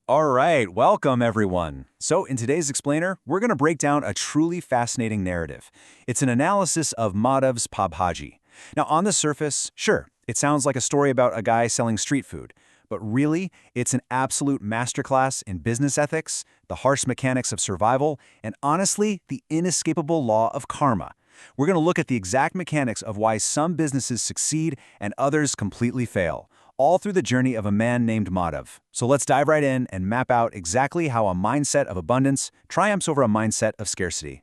All right, welcome everyone. So, in today's explainer, we're going to break down a truly fascinating narrative. It's an analysis of Madhav's Pav Bhaji. Now, on the surface, sure, it sounds like a story about a guy selling street food, but really, it's an absolute masterclass in business ethics, the harsh mechanics of survival, and honestly, the inescapable law of karma. We're going to look at the exact mechanics of why some businesses succeed and others completely fail, all through the journey of a man named Madhav. So let's dive right in and map out exactly how a mindset of abundance triumphs over a mindset of scarcity.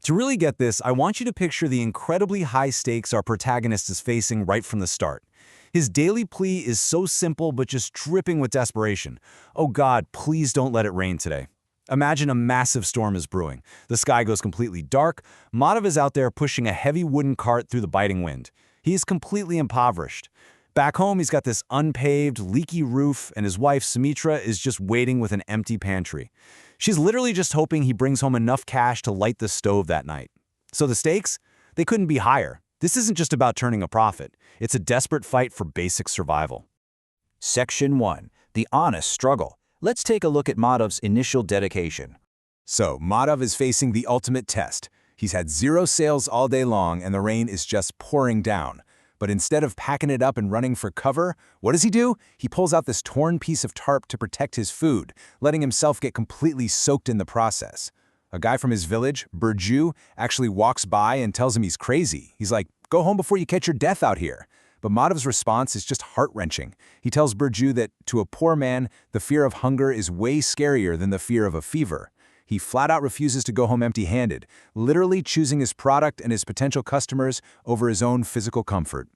To really get this, I want you to picture the incredibly high stakes our protagonist is facing right from the start. His daily plea is so simple but just dripping with desperation. Oh God, please don't let it rain today. Imagine a massive storm is brewing. The sky goes completely dark. Madhav is out there pushing a heavy wooden cart through the biting wind. He is completely impoverished. Back home, he's got this unpaved, leaky roof, and his wife, Sumitra, is just waiting with an empty pantry. She's literally just hoping he brings home enough cash to light the stove that night. So the stakes? They couldn't be higher. This isn't just about turning a profit. It's a desperate fight for basic survival. Section 1. The Honest Struggle. Let's take a look at Madhav's initial dedication. So, Madhav is facing the ultimate test. He's had zero sales all day long and the rain is just pouring down. But instead of packing it up and running for cover, what does he do? He pulls out this torn piece of tarp to protect his food, letting himself get completely soaked in the process. A guy from his village, Burju, actually walks by and tells him he's crazy. He's like, "Go home before you catch your death out here." But Madhav's response is just heart-wrenching. He tells Burju that, to a poor man, the fear of hunger is way scarier than the fear of a fever. He flat out refuses to go home empty-handed, literally choosing his product and his potential customers over his own physical comfort.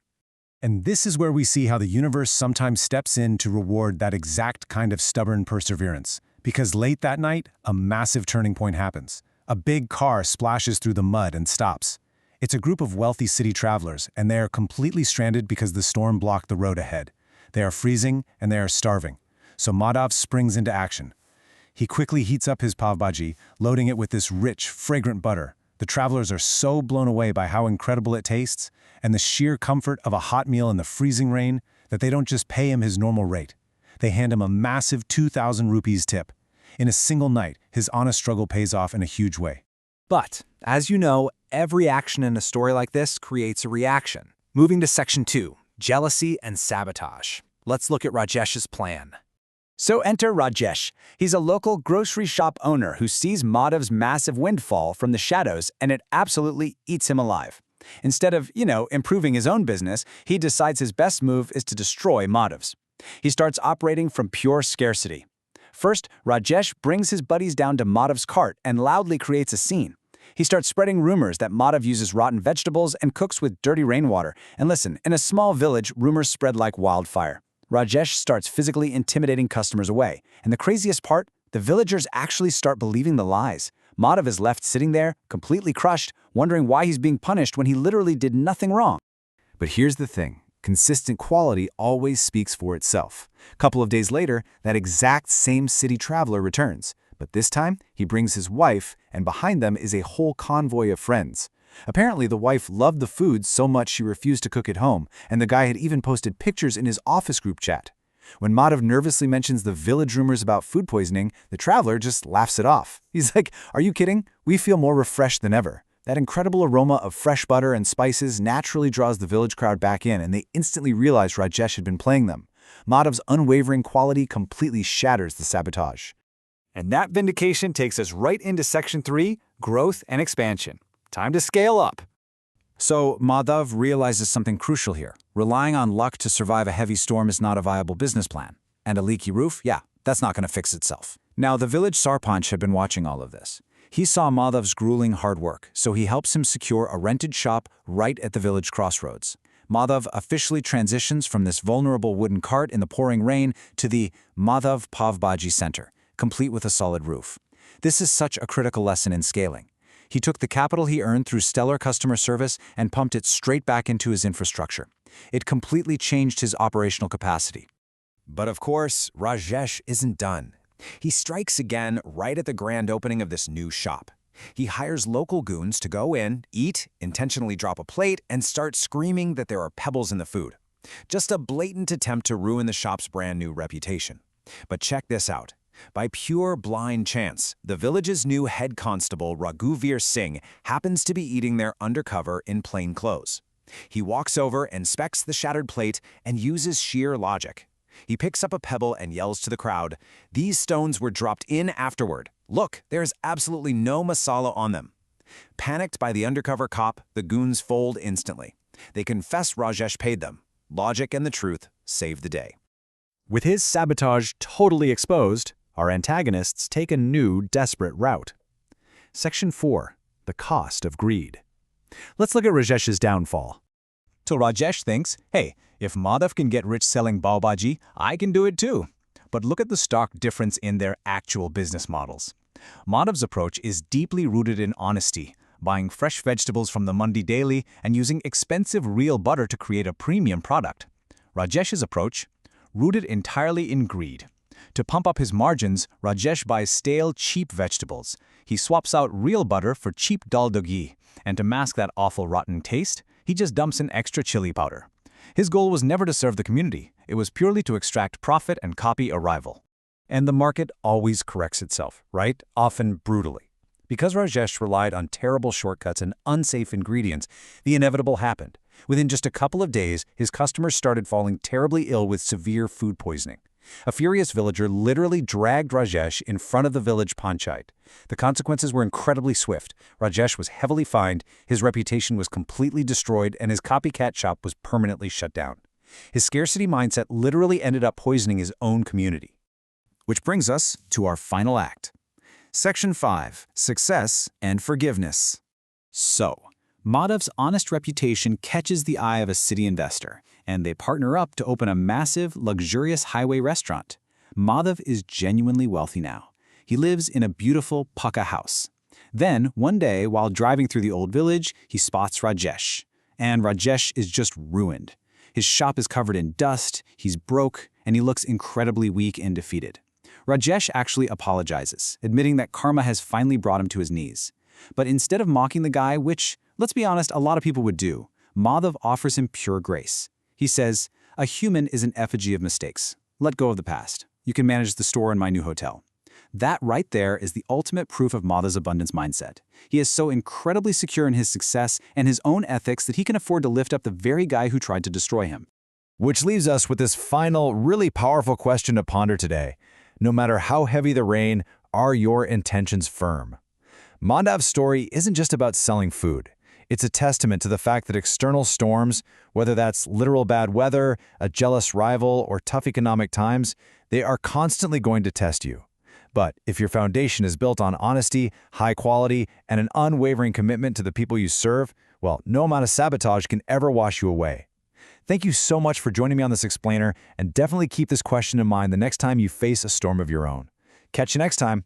And this is where we see how the universe sometimes steps in to reward that exact kind of stubborn perseverance. Because late that night, a massive turning point happens. A big car splashes through the mud and stops. It's a group of wealthy city travelers, and they are completely stranded because the storm blocked the road ahead. They are freezing, and they are starving. So Madhav springs into action. He quickly heats up his pav bhaji, loading it with this rich, fragrant butter. The travelers are so blown away by how incredible it tastes and the sheer comfort of a hot meal in the freezing rain that they don't just pay him his normal rate. They hand him a massive 2,000 rupees tip. In a single night, his honest struggle pays off in a huge way. But, as you know, every action in a story like this creates a reaction. Moving to Section 2, Jealousy and Sabotage. Let's look at Rajesh's plan. So enter Rajesh. He's a local grocery shop owner who sees Madhav's massive windfall from the shadows, and it absolutely eats him alive. Instead of, improving his own business, he decides his best move is to destroy Madhav's. He starts operating from pure scarcity. First, Rajesh brings his buddies down to Madhav's cart and loudly creates a scene. He starts spreading rumors that Madhav uses rotten vegetables and cooks with dirty rainwater. And listen, in a small village, rumors spread like wildfire. Rajesh starts physically intimidating customers away. And the craziest part, the villagers actually start believing the lies. Madhav is left sitting there, completely crushed, wondering why he's being punished when he literally did nothing wrong. But here's the thing. Consistent quality always speaks for itself. A couple of days later, that exact same city traveler returns. But this time, he brings his wife, and behind them is a whole convoy of friends. Apparently, the wife loved the food so much she refused to cook at home, and the guy had even posted pictures in his office group chat. When Madhav nervously mentions the village rumors about food poisoning, the traveler just laughs it off. He's like, "Are you kidding? We feel more refreshed than ever." That incredible aroma of fresh butter and spices naturally draws the village crowd back in, and they instantly realize Rajesh had been playing them. Madhav's unwavering quality completely shatters the sabotage. And that vindication takes us right into Section 3, Growth and Expansion. Time to scale up. So Madhav realizes something crucial here. Relying on luck to survive a heavy storm is not a viable business plan. And a leaky roof, yeah, that's not going to fix itself. Now, the village sarpanch had been watching all of this. He saw Madhav's grueling hard work, so he helps him secure a rented shop right at the village crossroads. Madhav officially transitions from this vulnerable wooden cart in the pouring rain to the Madhav Pav Bhaji Center, complete with a solid roof. This is such a critical lesson in scaling. He took the capital he earned through stellar customer service and pumped it straight back into his infrastructure. It completely changed his operational capacity. But of course, Rajesh isn't done. He strikes again right at the grand opening of this new shop. He hires local goons to go in, eat, intentionally drop a plate, and start screaming that there are pebbles in the food. Just a blatant attempt to ruin the shop's brand new reputation. But check this out. By pure blind chance, the village's new head constable, Raghuveer Singh, happens to be eating there undercover in plain clothes. He walks over, inspects the shattered plate, and uses sheer logic. He picks up a pebble and yells to the crowd, "These stones were dropped in afterward. Look, there's absolutely no masala on them." Panicked by the undercover cop, the goons fold instantly. They confess Rajesh paid them. Logic and the truth save the day. With his sabotage totally exposed, our antagonists take a new, desperate route. Section 4. The Cost of Greed. Let's look at Rajesh's downfall. So Rajesh thinks, hey, if Madhav can get rich selling pav bhaji, I can do it too. But look at the stark difference in their actual business models. Madhav's approach is deeply rooted in honesty, buying fresh vegetables from the mandi daily and using expensive real butter to create a premium product. Rajesh's approach, rooted entirely in greed. To pump up his margins, Rajesh buys stale, cheap vegetables. He swaps out real butter for cheap dal ghee, and to mask that awful rotten taste, he just dumps in extra chili powder. His goal was never to serve the community. It was purely to extract profit and copy a rival. And the market always corrects itself, right? Often brutally. Because Rajesh relied on terrible shortcuts and unsafe ingredients, the inevitable happened. Within just a couple of days, his customers started falling terribly ill with severe food poisoning. A furious villager literally dragged Rajesh in front of the village panchayat. The consequences were incredibly swift. Rajesh was heavily fined, his reputation was completely destroyed, and his copycat shop was permanently shut down. His scarcity mindset literally ended up poisoning his own community. Which brings us to our final act. Section 5. Success and Forgiveness. So, Madhav's honest reputation catches the eye of a city investor, and they partner up to open a massive, luxurious highway restaurant. Madhav is genuinely wealthy now. He lives in a beautiful pucca house. Then, one day, while driving through the old village, he spots Rajesh. And Rajesh is just ruined. His shop is covered in dust, he's broke, and he looks incredibly weak and defeated. Rajesh actually apologizes, admitting that karma has finally brought him to his knees. But instead of mocking the guy, which, let's be honest, a lot of people would do, Madhav offers him pure grace. He says, "A human is an effigy of mistakes. Let go of the past. You can manage the store in my new hotel." That right there is the ultimate proof of Madhav's abundance mindset. He is so incredibly secure in his success and his own ethics that he can afford to lift up the very guy who tried to destroy him. Which leaves us with this final, really powerful question to ponder today. No matter how heavy the rain, are your intentions firm? Madhav's story isn't just about selling food. It's a testament to the fact that external storms, whether that's literal bad weather, a jealous rival, or tough economic times, they are constantly going to test you. But if your foundation is built on honesty, high quality, and an unwavering commitment to the people you serve, well, no amount of sabotage can ever wash you away. Thank you so much for joining me on this explainer, and definitely keep this question in mind the next time you face a storm of your own. Catch you next time.